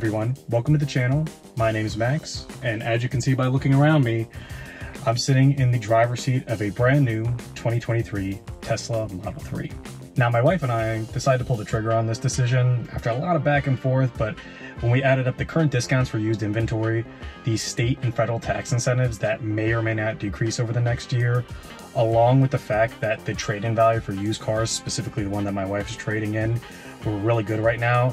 everyone, welcome to the channel. My name is Max, and as you can see by looking around me, I'm sitting in the driver's seat of a brand new 2023 Tesla Model 3. Now my wife and I decided to pull the trigger on this decision after a lot of back and forth, but when we added up the current discounts for used inventory, the state and federal tax incentives that may or may not decrease over the next year, along with the fact that the trade-in value for used cars, specifically the one that my wife is trading in, were really good right now,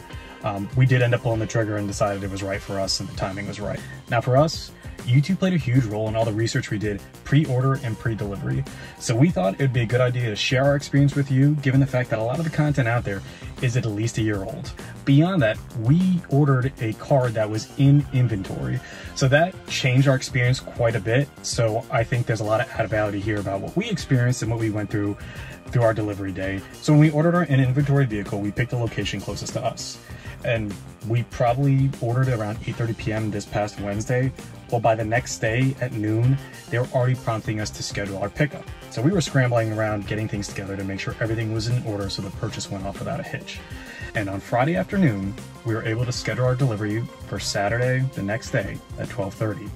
we did end up pulling the trigger and decided it was right for us and the timing was right. Now for us, YouTube played a huge role in all the research we did pre-order and pre-delivery. So we thought it'd be a good idea to share our experience with you, given the fact that a lot of the content out there is at least a year old. Beyond that, we ordered a car that was in inventory. So that changed our experience quite a bit. So I think there's a lot of added value here about what we experienced and what we went through our delivery day. So when we ordered our in-inventory vehicle, we picked the location closest to us. And we probably ordered around 8:30 p.m. this past Wednesday. Well, by the next day at noon, they were already prompting us to schedule our pickup. So we were scrambling around getting things together to make sure everything was in order so the purchase went off without a hitch. And on Friday afternoon, we were able to schedule our delivery for Saturday, the next day at 12:30,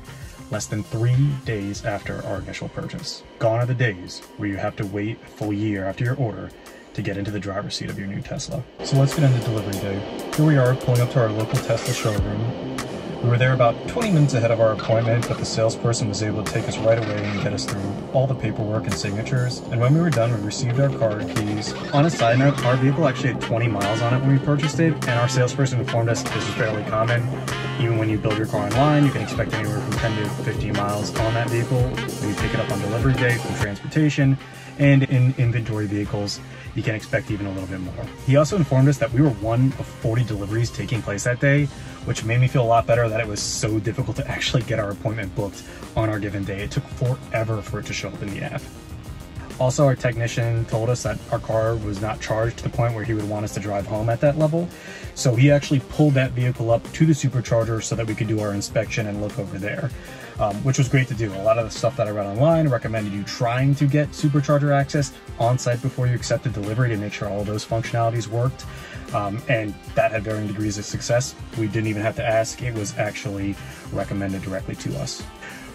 less than 3 days after our initial purchase. Gone are the days where you have to wait a full year after your order to get into the driver's seat of your new Tesla. So let's get into delivery day. Here we are pulling up to our local Tesla showroom. We were there about 20 minutes ahead of our appointment, but the salesperson was able to take us right away and get us through all the paperwork and signatures. And when we were done, we received our card keys. On a side note, our vehicle actually had 20 miles on it when we purchased it, and our salesperson informed us this is fairly common. Even when you build your car online, you can expect anywhere from 10 to 15 miles on that vehicle. When you pick it up on delivery day from transportation, and in inventory vehicles, you can expect even a little bit more. He also informed us that we were one of 40 deliveries taking place that day, which made me feel a lot better that it was so difficult to actually get our appointment booked on our given day. It took forever for it to show up in the app. Also, our technician told us that our car was not charged to the point where he would want us to drive home at that level. So he actually pulled that vehicle up to the supercharger so that we could do our inspection and look over there, which was great to do. A lot of the stuff that I read online recommended you trying to get supercharger access on site before you accepted delivery to make sure all those functionalities worked. And that had varying degrees of success. We didn't even have to ask. It was actually recommended directly to us,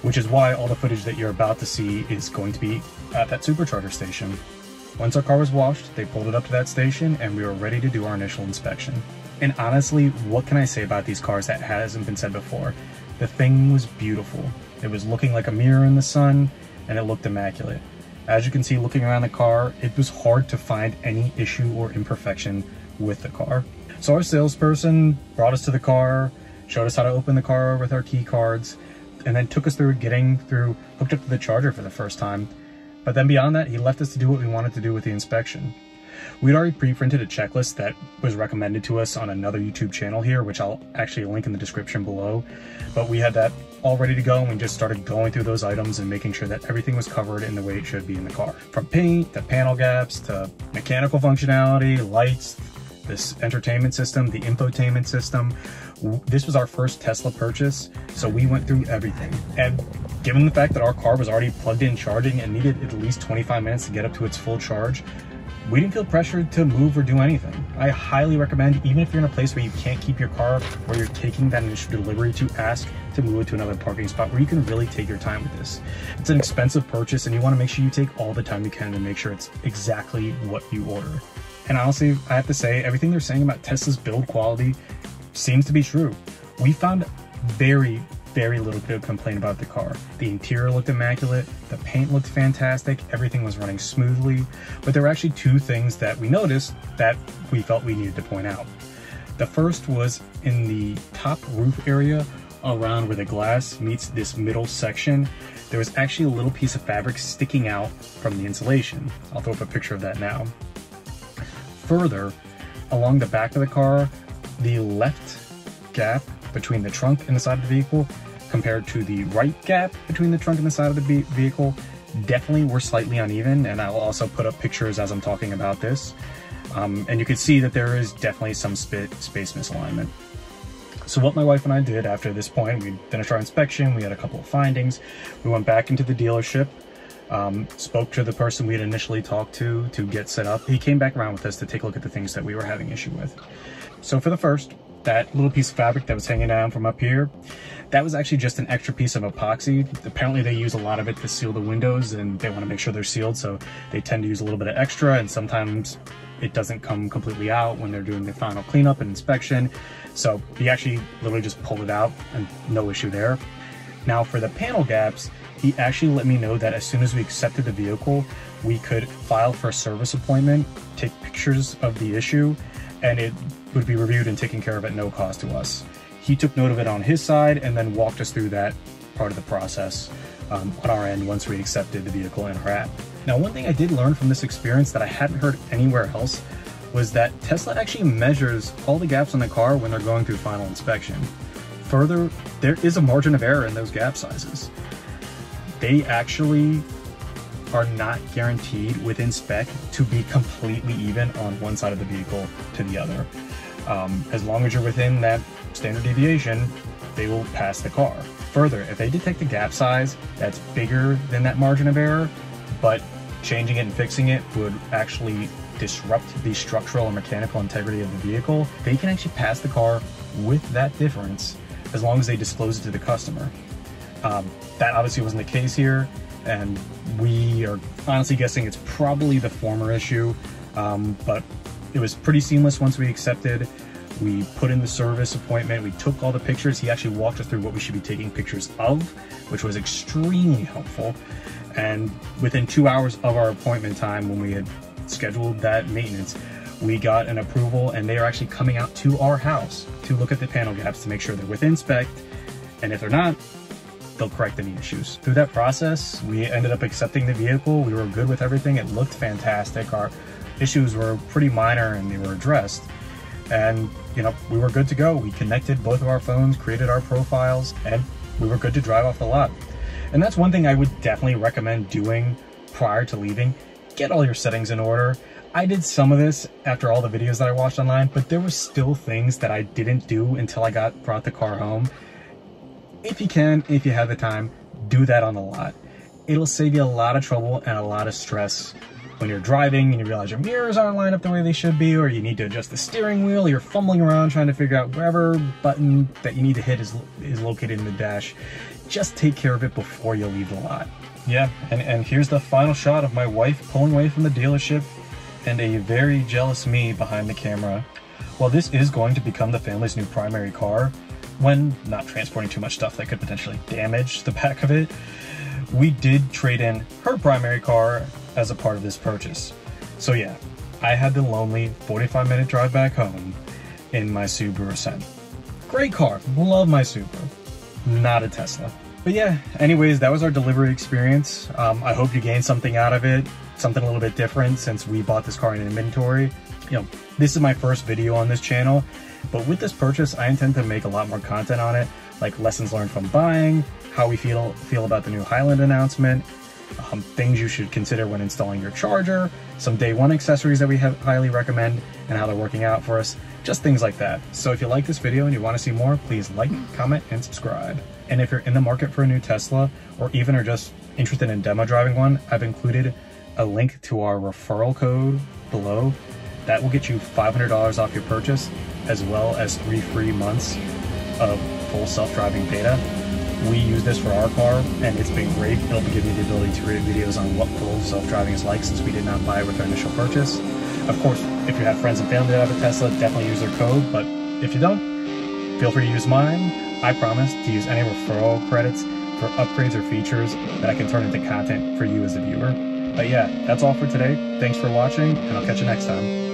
which is why all the footage that you're about to see is going to be at that supercharger station. Once our car was washed, they pulled it up to that station and we were ready to do our initial inspection. And honestly, what can I say about these cars that hasn't been said before? The thing was beautiful. It was looking like a mirror in the sun and it looked immaculate. As you can see looking around the car, it was hard to find any issue or imperfection with the car. So our salesperson brought us to the car, showed us how to open the car with our key cards, and then took us through hooked up to the charger for the first time. But then beyond that, he left us to do what we wanted to do with the inspection. We'd already pre-printed a checklist that was recommended to us on another YouTube channel here, which I'll actually link in the description below. But we had that all ready to go and we just started going through those items and making sure that everything was covered in the way it should be in the car. From paint to panel gaps to mechanical functionality, lights, this entertainment system, the infotainment system. This was our first Tesla purchase, so we went through everything. And given the fact that our car was already plugged in charging and needed at least 25 minutes to get up to its full charge, we didn't feel pressured to move or do anything. I highly recommend, even if you're in a place where you can't keep your car or you're taking that initial delivery, to ask to move it to another parking spot where you can really take your time with this. It's an expensive purchase and you want to make sure you take all the time you can to make sure it's exactly what you order. And honestly, I have to say, everything they're saying about Tesla's build quality seems to be true. We found very little to complain about the car. The interior looked immaculate, the paint looked fantastic, everything was running smoothly, but there were actually two things that we noticed that we felt we needed to point out. The first was in the top roof area around where the glass meets this middle section, there was actually a little piece of fabric sticking out from the insulation. I'll throw up a picture of that now. Further, along the back of the car, the left gap between the trunk and the side of the vehicle compared to the right gap between the trunk and the side of the vehicle definitely were slightly uneven, and I'll also put up pictures as I'm talking about this. And you can see that there is definitely some space misalignment. So what my wife and I did after this point, we finished our inspection, we had a couple of findings, we went back into the dealership, spoke to the person we had initially talked to get set up. He came back around with us to take a look at the things that we were having issue with. So for the first, that little piece of fabric that was hanging down from up here, that was actually just an extra piece of epoxy. Apparently they use a lot of it to seal the windows, and they want to make sure they're sealed, so they tend to use a little bit of extra, and sometimes it doesn't come completely out when they're doing the final cleanup and inspection. So he actually literally just pulled it out and no issue there. Now for the panel gaps, he actually let me know that as soon as we accepted the vehicle, we could file for a service appointment, take pictures of the issue, and it would be reviewed and taken care of at no cost to us. He took note of it on his side and then walked us through that part of the process on our end once we accepted the vehicle in our app. Now, one thing I did learn from this experience that I hadn't heard anywhere else was that Tesla actually measures all the gaps on the car when they're going through final inspection. Further, there is a margin of error in those gap sizes. They actually are not guaranteed within spec to be completely even on one side of the vehicle to the other. As long as you're within that standard deviation, they will pass the car. Further, if they detect a gap size that's bigger than that margin of error, but changing it and fixing it would actually disrupt the structural and mechanical integrity of the vehicle, they can actually pass the car with that difference as long as they disclose it to the customer. That obviously wasn't the case here, and we are honestly guessing it's probably the former issue, but it was pretty seamless once we accepted. We put in the service appointment, we took all the pictures. He actually walked us through what we should be taking pictures of, which was extremely helpful. And within 2 hours of our appointment time, when we had scheduled that maintenance, we got an approval, and they are actually coming out to our house to look at the panel gaps to make sure they're within spec, and if they're not, they'll correct any issues. Through that process, we ended up accepting the vehicle. We were good with everything. It looked fantastic. Our issues were pretty minor and they were addressed. And, you know, we were good to go. We connected both of our phones, created our profiles, and we were good to drive off the lot. And that's one thing I would definitely recommend doing prior to leaving. Get all your settings in order. I did some of this after all the videos that I watched online, but there were still things that I didn't do until I brought the car home. If you can, if you have the time, do that on the lot. It'll save you a lot of trouble and a lot of stress when you're driving and you realize your mirrors aren't lined up the way they should be, or you need to adjust the steering wheel, you're fumbling around trying to figure out wherever button that you need to hit is located in the dash. Just take care of it before you leave the lot. Yeah, and here's the final shot of my wife pulling away from the dealership and a very jealous me behind the camera. While this is going to become the family's new primary car, when not transporting too much stuff that could potentially damage the back of it, we did trade in her primary car as a part of this purchase. So yeah, I had the lonely 45-minute drive back home in my Subaru Ascent. Great car, love my Subaru, not a Tesla. But yeah, anyways, that was our delivery experience. I hope you gained something out of it, something a little bit different since we bought this car in inventory. You know, this is my first video on this channel, but with this purchase, I intend to make a lot more content on it, like lessons learned from buying, how we feel about the new Highland announcement, things you should consider when installing your charger, some day one accessories that we highly recommend and how they're working out for us, just things like that. So if you like this video and you want to see more, please like, comment, and subscribe. And if you're in the market for a new Tesla, or even are just interested in demo driving one, I've included a link to our referral code below. That will get you $500 off your purchase, as well as 3 free months of full self-driving beta. We use this for our car, and it's been great. It'll give you the ability to create videos on what full self-driving is like, since we did not buy it with our initial purchase. Of course, if you have friends and family that have a Tesla, definitely use their code, but if you don't, feel free to use mine. I promise to use any referral credits for upgrades or features that I can turn into content for you as a viewer. But yeah, that's all for today. Thanks for watching, and I'll catch you next time.